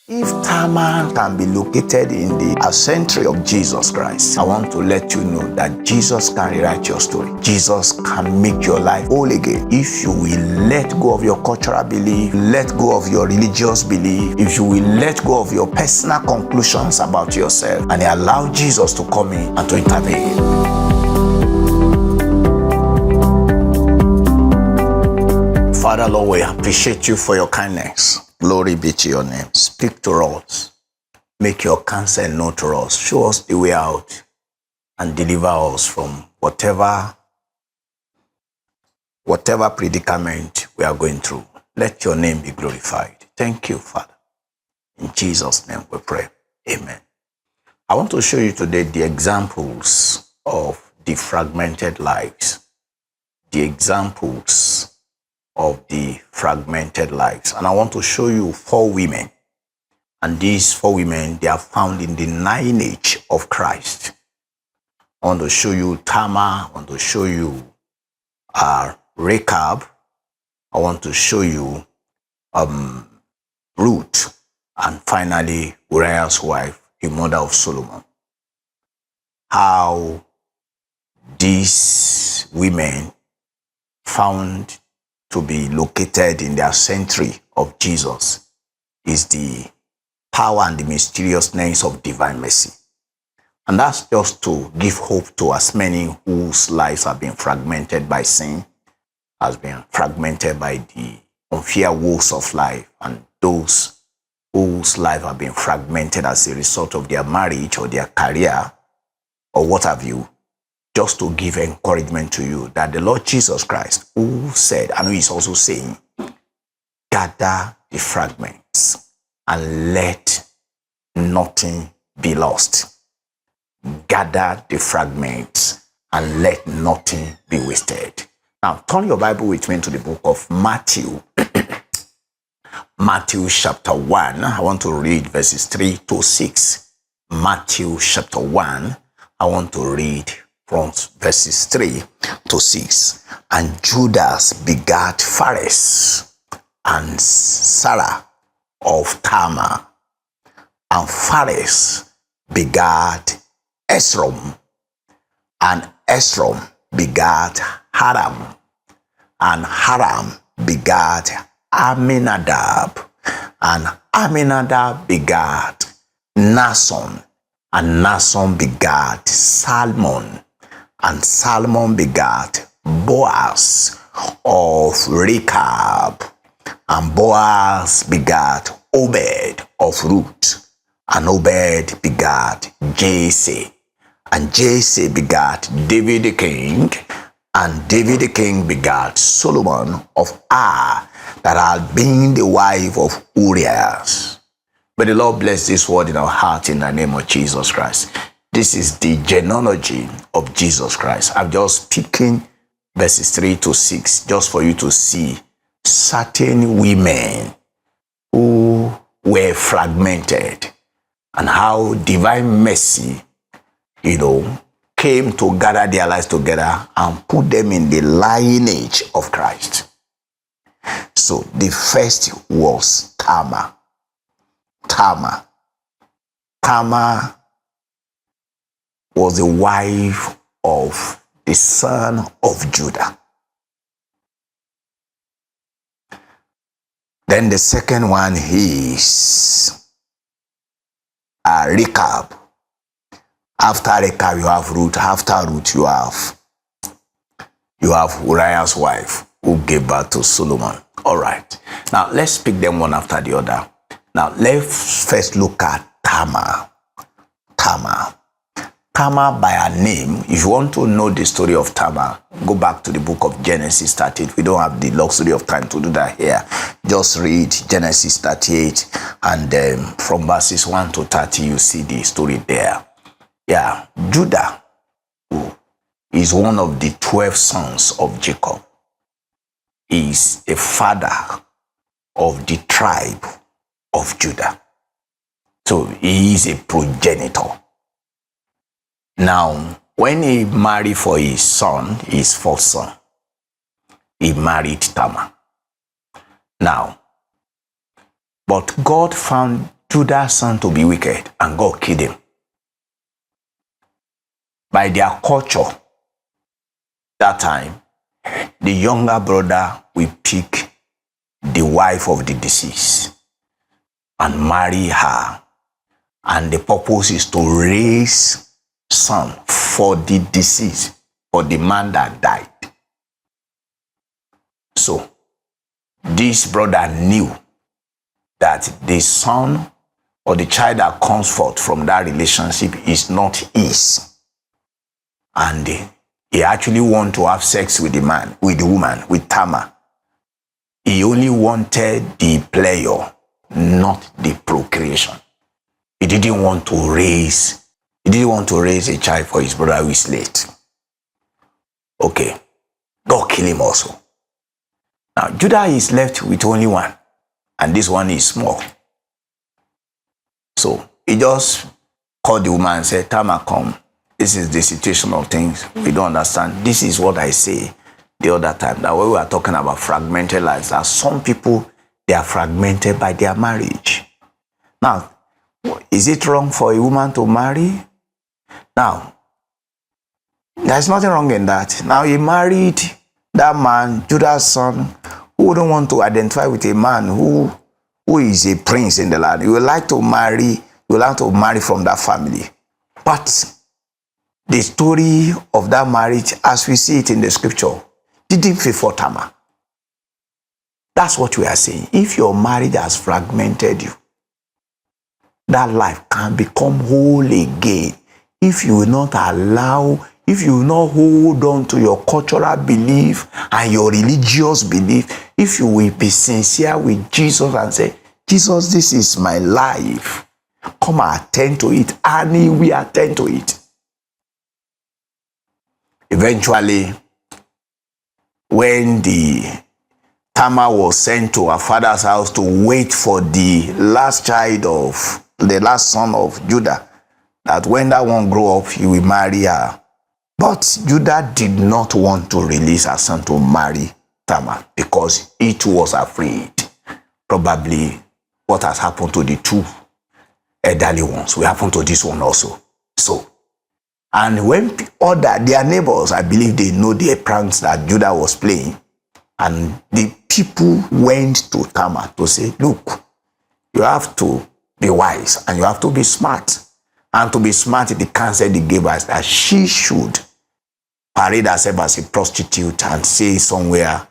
If Tamar can be located in the century of Jesus Christ, I want to let you know that Jesus can rewrite your story. Jesus can make your life whole again. If you will let go of your cultural belief, let go of your religious belief, if you will let go of your personal conclusions about yourself, and allow Jesus to come in and to intervene. Father, Lord, we appreciate you for your kindness. Glory be to your name. Speak to us. Make your counsel known to us. Show us the way out and deliver us from whatever predicament we are going through. Let your name be glorified. Thank you, Father. In Jesus' name we pray. Amen. I want to show you today the examples of the fragmented lives. The examples of the fragmented lives. And I want to show you 4 women. And these 4 women, they are found in the lineage of Christ. I want to show you Tamar. I want to show you Rechab. I want to show you Ruth. And finally, Uriah's wife, the mother of Solomon. How these women found to be located in their century of Jesus is the power and the mysteriousness of divine mercy. And that's just to give hope to as many whose lives have been fragmented by sin, has been fragmented by the unfair woes of life, and those whose lives have been fragmented as a result of their marriage or their career or what have you. Just to give encouragement to you that the Lord Jesus Christ, who said, and who is also saying, gather the fragments and let nothing be lost. Gather the fragments and let nothing be wasted. Now, turn your Bible with me to the book of Matthew. Matthew chapter 1. I want to read verses 3 to 6. Matthew chapter 1. I want to read from verses 3 to 6. And Judas begat Phares and Sarah of Tamar. And Phares begat Esrom. And Esrom begat Haram. And Haram begat Aminadab. And Aminadab begat Nason. And Nason begat Salmon. And Salmon begat Boaz of Rechab. And Boaz begat Obed of Ruth. And Obed begat Jesse. And Jesse begat David the king. And David the king begat Solomon of that had been the wife of Uriah. May the Lord bless this word in our heart in the name of Jesus Christ. This is the genealogy of Jesus Christ. I'm just picking verses 3 to 6 just for you to see certain women who were fragmented and how divine mercy, came to gather their lives together and put them in the lineage of Christ. So the first was Tamar. Tamar was the wife of the son of Judah. Then the second one is Rechab. After Rechab, you have Ruth. After Ruth, you have Uriah's wife who gave birth to Solomon. All right. Now, let's pick them one after the other. Now, let's first look at Tamar. Tamar by her name. If you want to know the story of Tamar, go back to the book of Genesis 38. We don't have the luxury of time to do that here. Just read Genesis 38 and from verses 1 to 30, you see the story there. Yeah, Judah, who is one of the 12 sons of Jacob, is a father of the tribe of Judah. So he is a progenitor. Now, when he married for his son, his first son, he married Tamar. Now, but God found Judah's son to be wicked, and God killed him. By their culture, that time, the younger brother will pick the wife of the deceased and marry her. And the purpose is to raise son for the deceased, for the man that died. So, this brother knew that the son or the child that comes forth from that relationship is not his. And he actually wanted to have sex with the man, with the woman, with Tamar. He only wanted the pleasure, not the procreation. He didn't want to raise a child for his brother who is late. Okay. God kill him also. Now, Judah is left with only one, and this one is small. So, he just called the woman and said, Tamar, come. This is the situation of things. We don't understand. This is what I say the other time, that when we were talking about fragmented lives, that some people, they are fragmented by their marriage. Now, is it wrong for a woman to marry? Now, there's nothing wrong in that. Now, he married that man, Judah's son, who wouldn't want to identify with a man who is a prince in the land. He would like to marry from that family. But the story of that marriage, as we see it in the scripture, didn't favor Tamar. That's what we are saying. If your marriage has fragmented you, that life can become whole again if you will not hold on to your cultural belief and your religious belief. If you will be sincere with Jesus and say, Jesus, this is my life. Come and attend to it, and he will attend to it. Eventually, when the Tamar was sent to her father's house to wait for the last son of Judah, that when that one grow up, he will marry her. But Judah did not want to release her son to marry Tamar because he too was afraid. Probably what has happened to the two elderly ones will happen to this one also. So, and when their neighbors, I believe they know the pranks that Judah was playing, and the people went to Tamar to say, look, you have to be wise and you have to be smart. And to be smart, the counsel they gave us that she should parade herself as a prostitute and stay somewhere.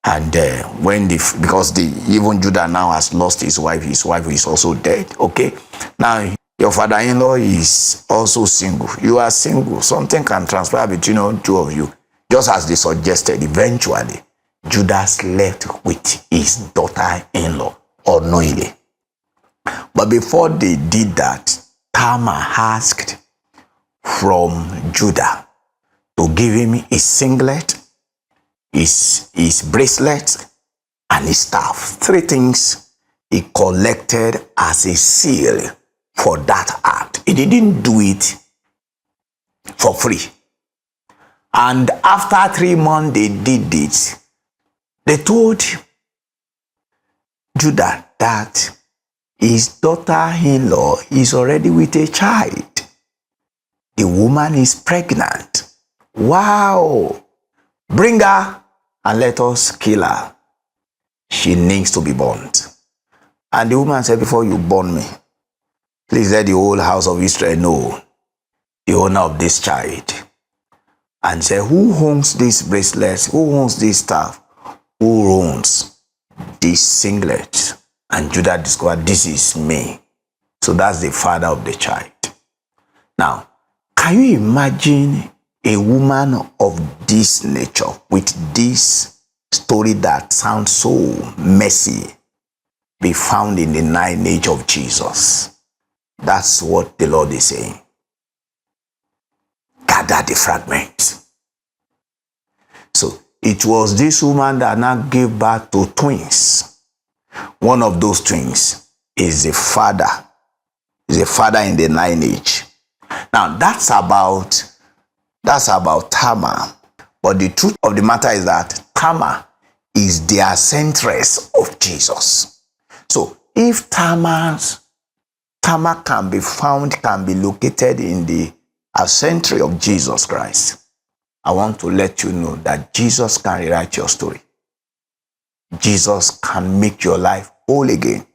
And because even Judah now has lost his wife is also dead. Okay, now your father-in-law is also single. You are single. Something can transpire between the two of you. Just as they suggested, eventually, Judah slept with his daughter-in-law unknowingly. But before they did that, Tamar asked from Judah to give him his singlet, his bracelet, and his staff. 3 things he collected as a seal for that act. He didn't do it for free. And after 3 months they did it, they told Judah that his daughter-in-law is already with a child. The woman is pregnant. Wow! Bring her and let us kill her. She needs to be burnt. And the woman said, before you burn me, please let the whole house of Israel know the owner of this child. And say, who owns this bracelet? Who owns this staff? Who owns this singlet? And Judah discovered, this is me. So that's the father of the child. Now, can you imagine a woman of this nature with this story that sounds so messy be found in the lineage of Jesus? That's what the Lord is saying. Gather the fragments. So it was this woman that now gave birth to twins. One of those twins is the father in the lineage. Now that's about Tamar. But the truth of the matter is that Tamar is the centress of Jesus. So if Tamar's Tamar can be found, can be located in the century of Jesus Christ. I want to let you know that Jesus can rewrite your story. Jesus can make your life whole again.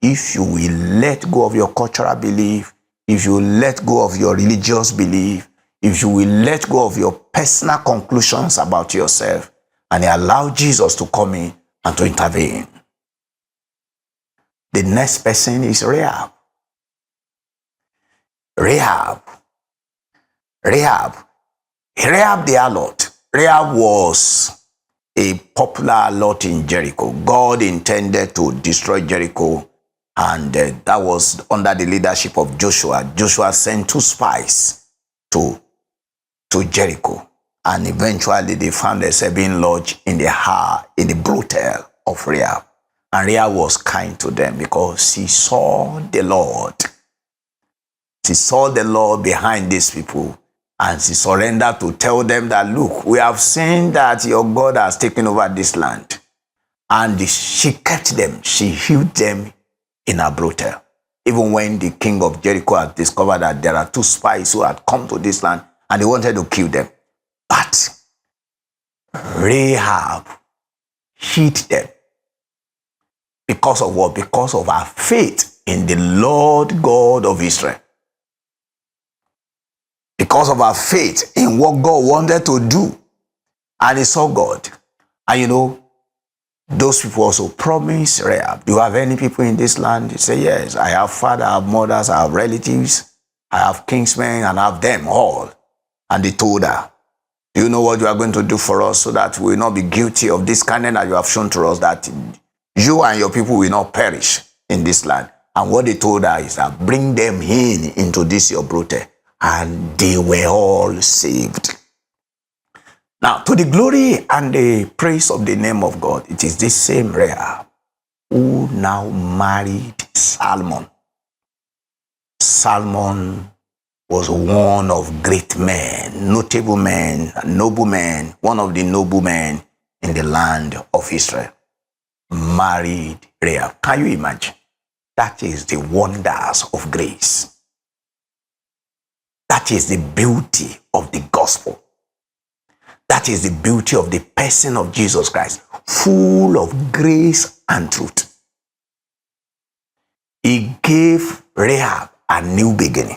If you will let go of your cultural belief, if you let go of your religious belief, if you will let go of your personal conclusions about yourself, and allow Jesus to come in and to intervene. The next person is Rahab. Rahab the harlot. Rahab was a popular harlot in Jericho. God intended to destroy Jericho, and that was under the leadership of Joshua. Joshua sent 2 spies to Jericho, and eventually they found themselves being lodged in the brothel of Rahab. And Rahab was kind to them because she saw the Lord. She saw the Lord behind these people, and she surrendered to tell them that, look, we have seen that your God has taken over this land. And she kept them. She hid them in a brothel. Even when the king of Jericho had discovered that there are 2 spies who had come to this land and they wanted to kill them. But Rahab hid them. Because of what? Because of her faith in the Lord God of Israel. Because of her faith in what God wanted to do. And he saw God. And you know, those people also promised Rahab, do you have any people in this land? He said, yes, I have father, I have mothers, I have relatives, I have kinsmen, and I have them all. And they told her, do you know what you are going to do for us so that we will not be guilty of this kindness that you have shown to us, that you and your people will not perish in this land? And what they told her is that bring them into this your brothel. And they were all saved. Now, to the glory and the praise of the name of God, it is this same Rahab who now married Salmon. Salmon was one of great men, notable men, noble men, one of the noble men in the land of Israel. Married Rahab. Can you imagine? That is the wonders of grace. That is the beauty of the gospel. That is the beauty of the person of Jesus Christ, full of grace and truth. He gave Rahab a new beginning,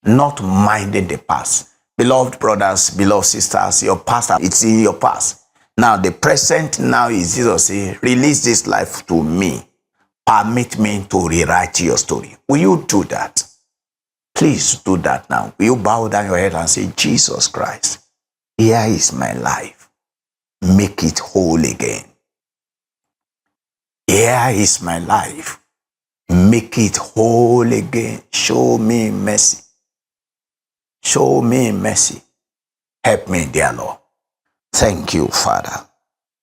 not minding the past. Beloved brothers, beloved sisters, your past, it's in your past. Now, the present now is Jesus saying, release this life to me. Permit me to rewrite your story. Will you do that? Please do that now. Will you bow down your head and say, Jesus Christ, here is my life. Make it whole again. Here is my life. Make it whole again. Show me mercy. Show me mercy. Help me, dear Lord. Thank you, Father.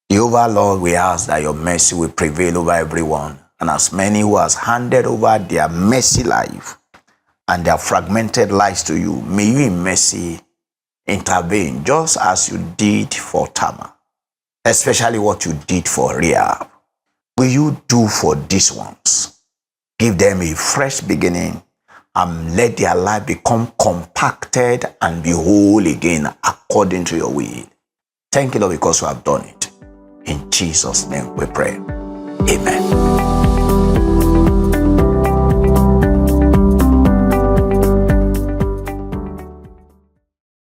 Jehovah, Lord, we ask that your mercy will prevail over everyone. And as many who has handed over their messy life and their fragmented lives to you, may you in mercy intervene, just as you did for Tamar, especially what you did for Rahab. Will you do for these ones? Give them a fresh beginning and let their life become compacted and be whole again according to your will. Thank you, Lord, because you have done it. In Jesus' name we pray. Amen.